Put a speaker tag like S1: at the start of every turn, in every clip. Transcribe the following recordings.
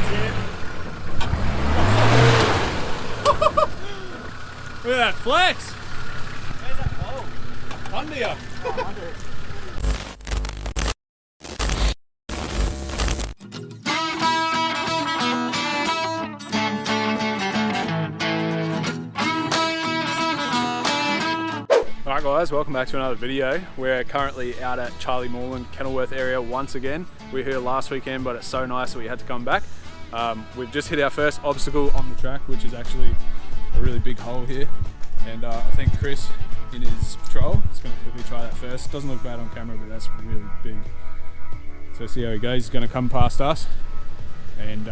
S1: shit. Look at that flex.
S2: Where's that? Oh,
S1: Under you.
S2: oh, under it.
S1: Alright guys, welcome back to another video. We're currently out at Charlie Moreland, Kenilworth area once again. We were here last weekend, but it's so nice that we had to come back. We've just hit our first obstacle on the track, which is actually a really big hole here. And I think Chris, in his patrol, is going to quickly try that first. Doesn't look bad on camera, but that's really big. So see how he goes. He's going to come past us and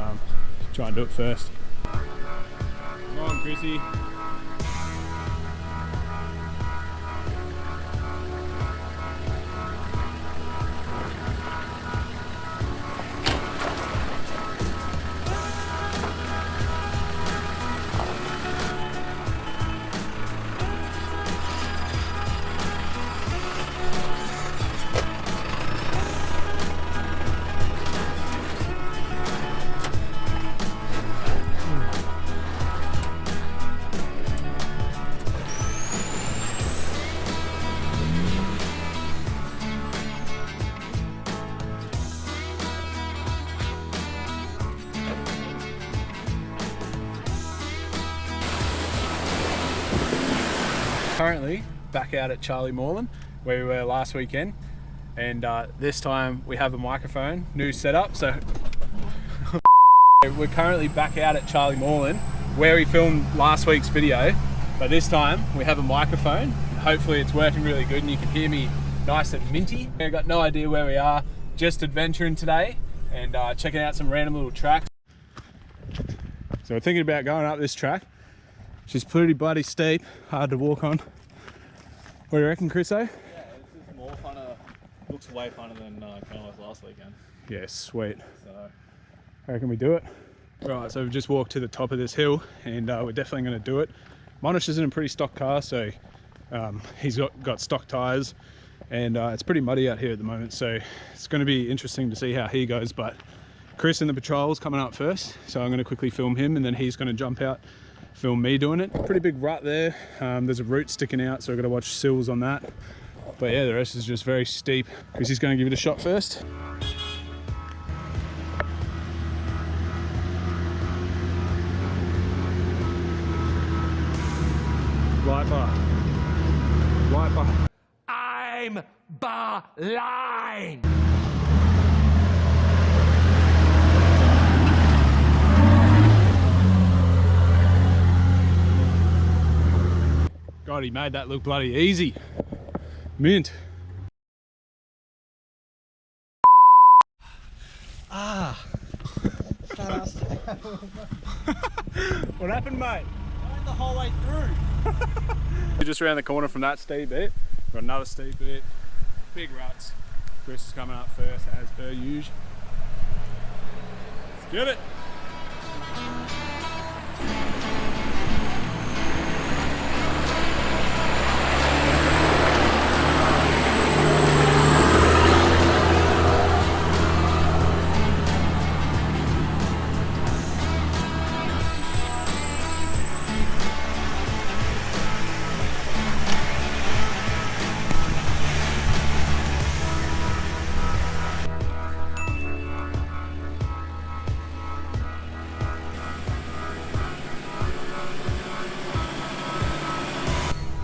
S1: try and do it first. Come on, Chrissy. Currently back out at Charlie Moreland where we were last weekend, and this time we have a microphone, new setup. So we're currently back out at Charlie Moreland where we filmed last week's video, but this time we have a microphone. Hopefully it's working really good and you can hear me nice and minty. I've got no idea where we are, just adventuring today and checking out some random little tracks. So we're thinking about going up this track. She's pretty bloody steep, hard to walk on. What do you reckon, Chriso?
S2: Yeah, this is more funner, looks way funner than Kenilworth last weekend.
S1: Yeah, sweet.
S2: So,
S1: I reckon we do it. Right, so we've just walked to the top of this hill and we're definitely going to do it. Monash is in a pretty stock car, so he's got stock tyres, and it's pretty muddy out here at the moment, so it's going to be interesting to see how he goes. But Chris in the patrol's coming up first, so I'm going to quickly film him and then he's going to jump out, film me doing it. Pretty big rut there. There's a root sticking out, so I've got to watch sills on that. But yeah, the rest is just very steep. Chrissy's going to give it a shot first. Light bar. Light bar.
S3: I'm blind.
S1: God, he made that look bloody easy. Mint.
S2: ah.
S1: What happened, mate?
S2: I went the whole way through.
S1: We're just around the corner from that steep bit. Got another steep bit. Big ruts. Chris is coming up first as per usual. Let's get it.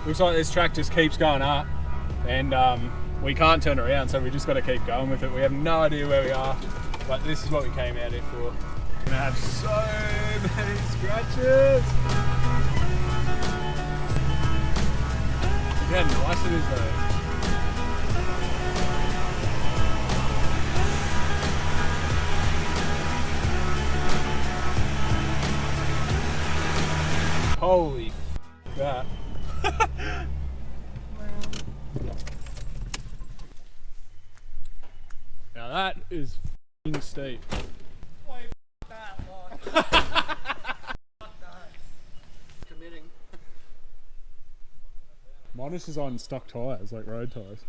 S1: Looks like this track just keeps going up and we can't turn around, so we just got to keep going with it. We have no idea where we are, but this is what we came out here for. We're gonna have so many scratches. Look how nice it is though. Holy f that. Now that is f***ing steep.
S2: Boy, f that, like. Fuck that. Committing.
S1: Monash is on stock tyres, like road tyres.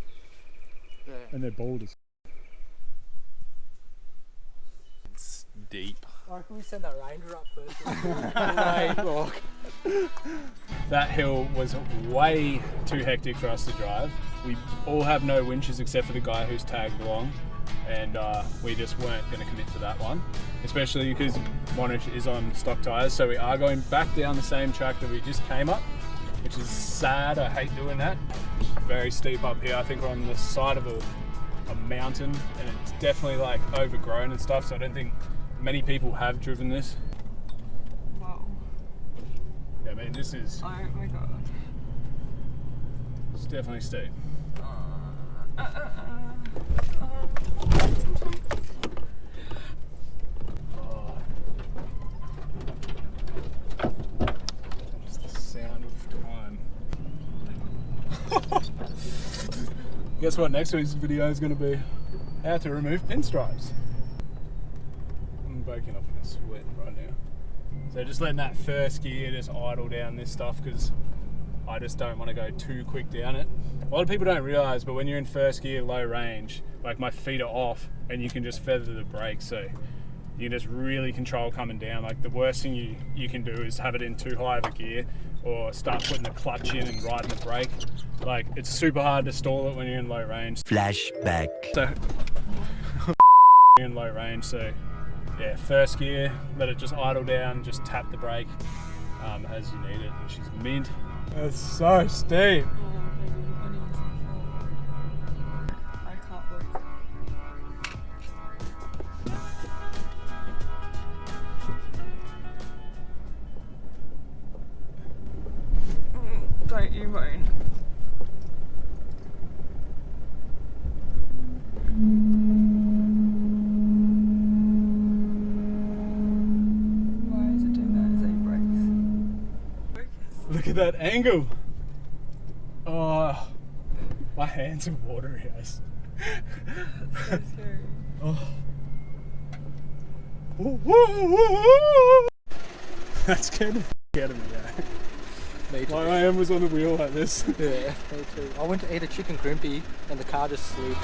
S2: Yeah.
S1: And they're bald as
S3: It's deep.
S4: Or can we send that ranger up first?
S1: That hill was way too hectic for us to drive. We all have no winches except for the guy who's tagged along, and we just weren't going to commit to that one, especially because Monash is on stock tyres. So we are going back down the same track that we just came up, which is sad. I hate doing that. Very steep up here. I think we're on the side of a mountain, and it's definitely like overgrown and stuff, so I don't think many people have driven this.
S5: Wow.
S1: Yeah, I mean, this is...
S5: Oh my god.
S1: It's definitely steep. Oh. Just the sound of time. Guess what next week's video is going to be? How to remove pinstripes. I'm breaking up in a sweat right now. So just letting that first gear just idle down this stuff, because I just don't want to go too quick down it. A lot of people don't realise, but when you're in first gear, low range, like my feet are off and you can just feather the brakes, so you can just really control coming down. Like the worst thing you can do is have it in too high of a gear, or start putting the clutch in and riding the brake. Like it's super hard to stall it when you're in low range.
S3: Flashback.
S1: So in low range, so yeah, first gear, let it just idle down, just tap the brake as you need it, which is mint. It's so steep.
S5: I can't believe it. Don't you moan. Why is it doing that as it brakes? Focus.
S1: Look at that angle. Oh, my hands are watery, yes.
S5: That's so scary.
S1: Oh. Woo, woo, woo, woo. That scared the f out of me, yeah.
S4: Me too.
S1: My arm was on the wheel like this.
S4: Yeah, me too. I went to eat a chicken crimpy and the car just slid.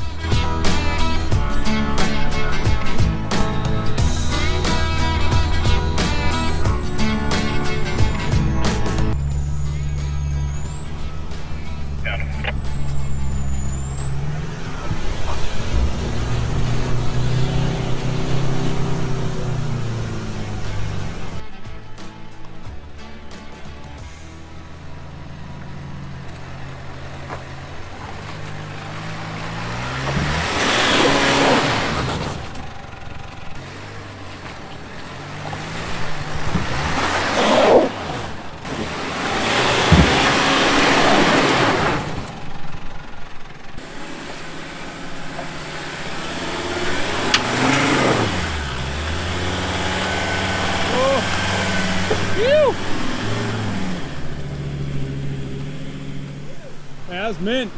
S1: That's mint.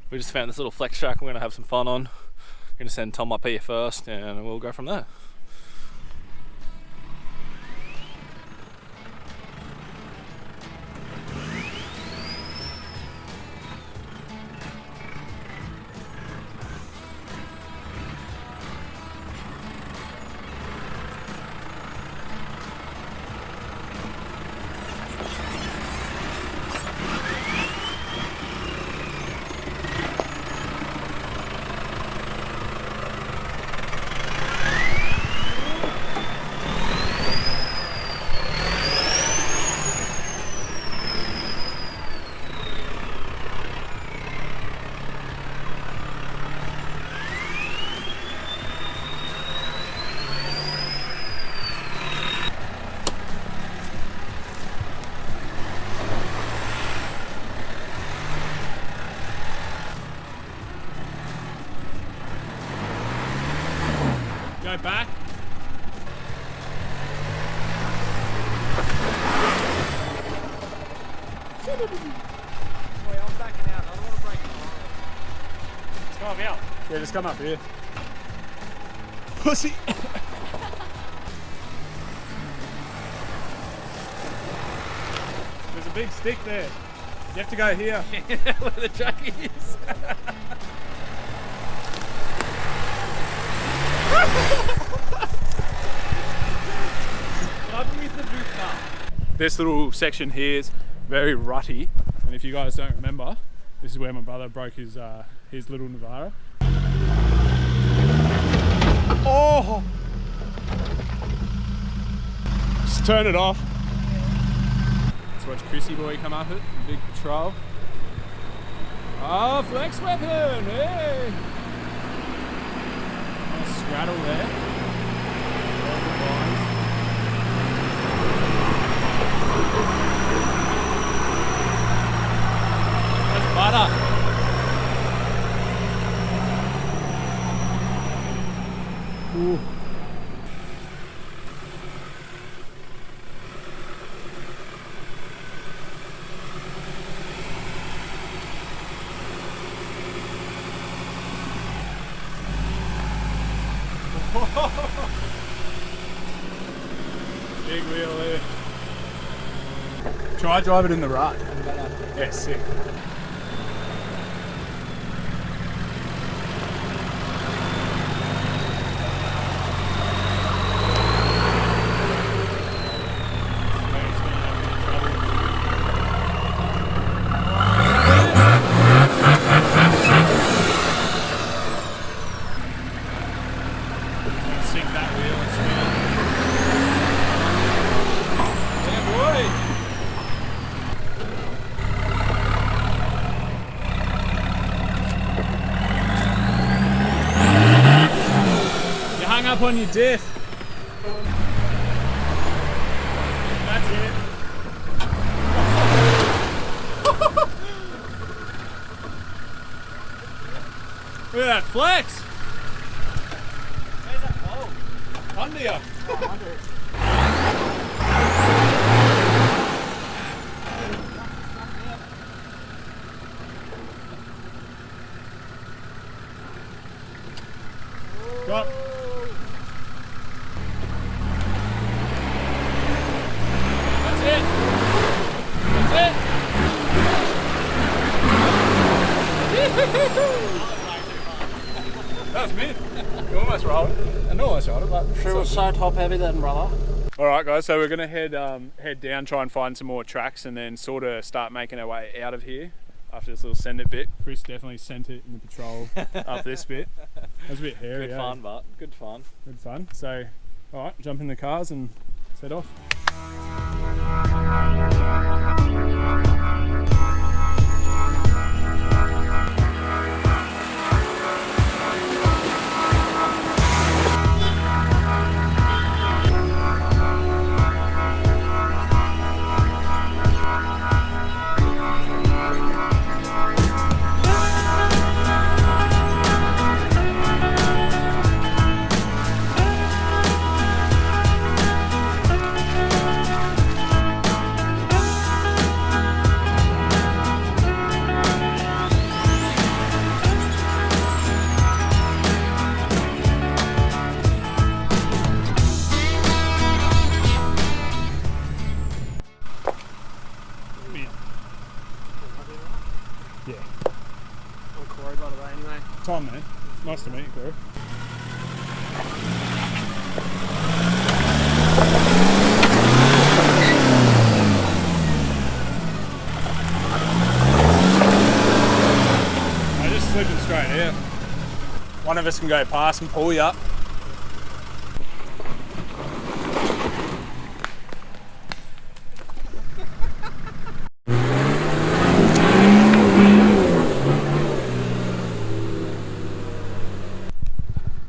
S2: We just found this little flex track we're going to have some fun on. We're going to send Tom up here first and we'll go from there.
S5: I'm backing out. I don't want to break it.
S1: Come up out. Yeah, just come up here. Pussy. There's a big stick there. You have to go here.
S2: Where the truck is.
S1: This little section here is very rutty, and if you guys don't remember, this is where my brother broke his little Navara. Oh! Just turn it off. Let's watch Chrissy boy come up it, big patrol. Oh, flex weapon! Hey! Nice straddle there. There's the lines. That's butter. Ooh. Big wheel there. Try drive it in the rut. Yeah, sick. Sink that wheel and spin it. Yeah, boy! You hung up on your diff. That's it. Look at that flex!
S5: Where's that hole?
S1: Under you.
S5: Oh, under it.
S1: Got. That's it. That's it. That was me. You almost rolled it.
S4: I know I shot it, but she was so top heavy then, brother.
S1: All right, guys. So we're gonna head down, try and find some more tracks, and then sort of start making our way out of here after this little send it bit. Chris definitely sent it in the patrol up this bit. That was a bit hairy.
S2: Good fun, but good fun.
S1: Good fun. So, all right, jump in the cars and set off. Yeah.
S5: I'm Corey, by the way, anyway.
S1: Tom, man. Nice to meet you, Corey. I'm just slipping straight out. One of us can go past and pull you up.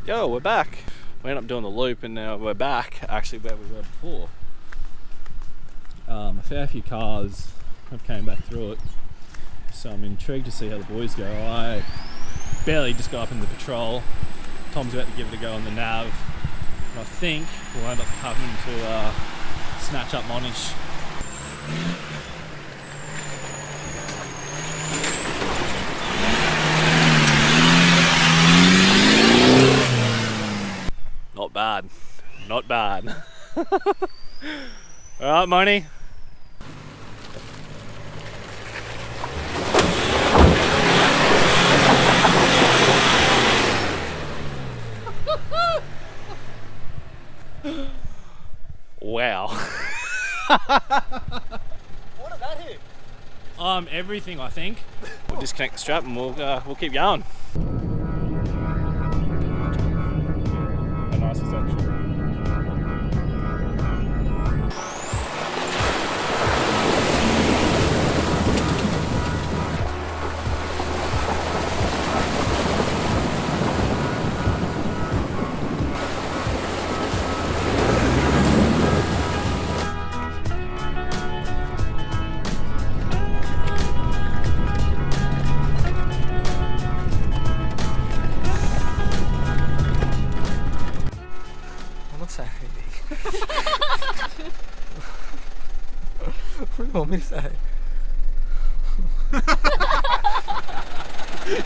S2: Yo, we're back. We ended up doing the loop and now we're back actually where we were before. A fair few cars have came back through it, so I'm intrigued to see how the boys go. I barely just got up in the patrol. Tom's about to give it a go on the nav, and I think we'll end up having to snatch up Monish. bad. Not bad. Alright, Moni. Wow.
S4: What about him?
S2: Everything, I think. We'll disconnect the strap and we'll keep going.
S1: How nice is that?
S4: I'm not saying anything. What do you want me to say?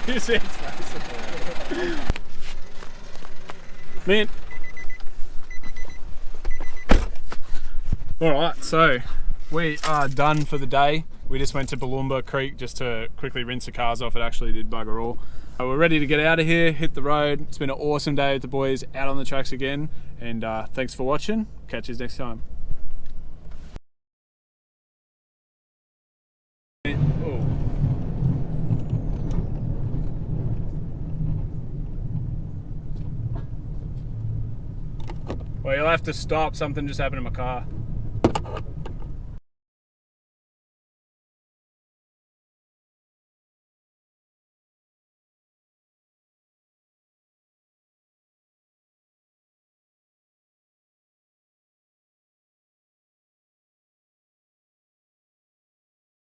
S1: You see its face. Man. Alright, so we are done for the day. We just went to Balloomba Creek just to quickly rinse the cars off. It actually did bugger all. We're ready to get out of here, hit the road. It's been an awesome day with the boys, out on the tracks again. And thanks for watching. Catch you next time. Well, you'll have to stop. Something just happened to my car.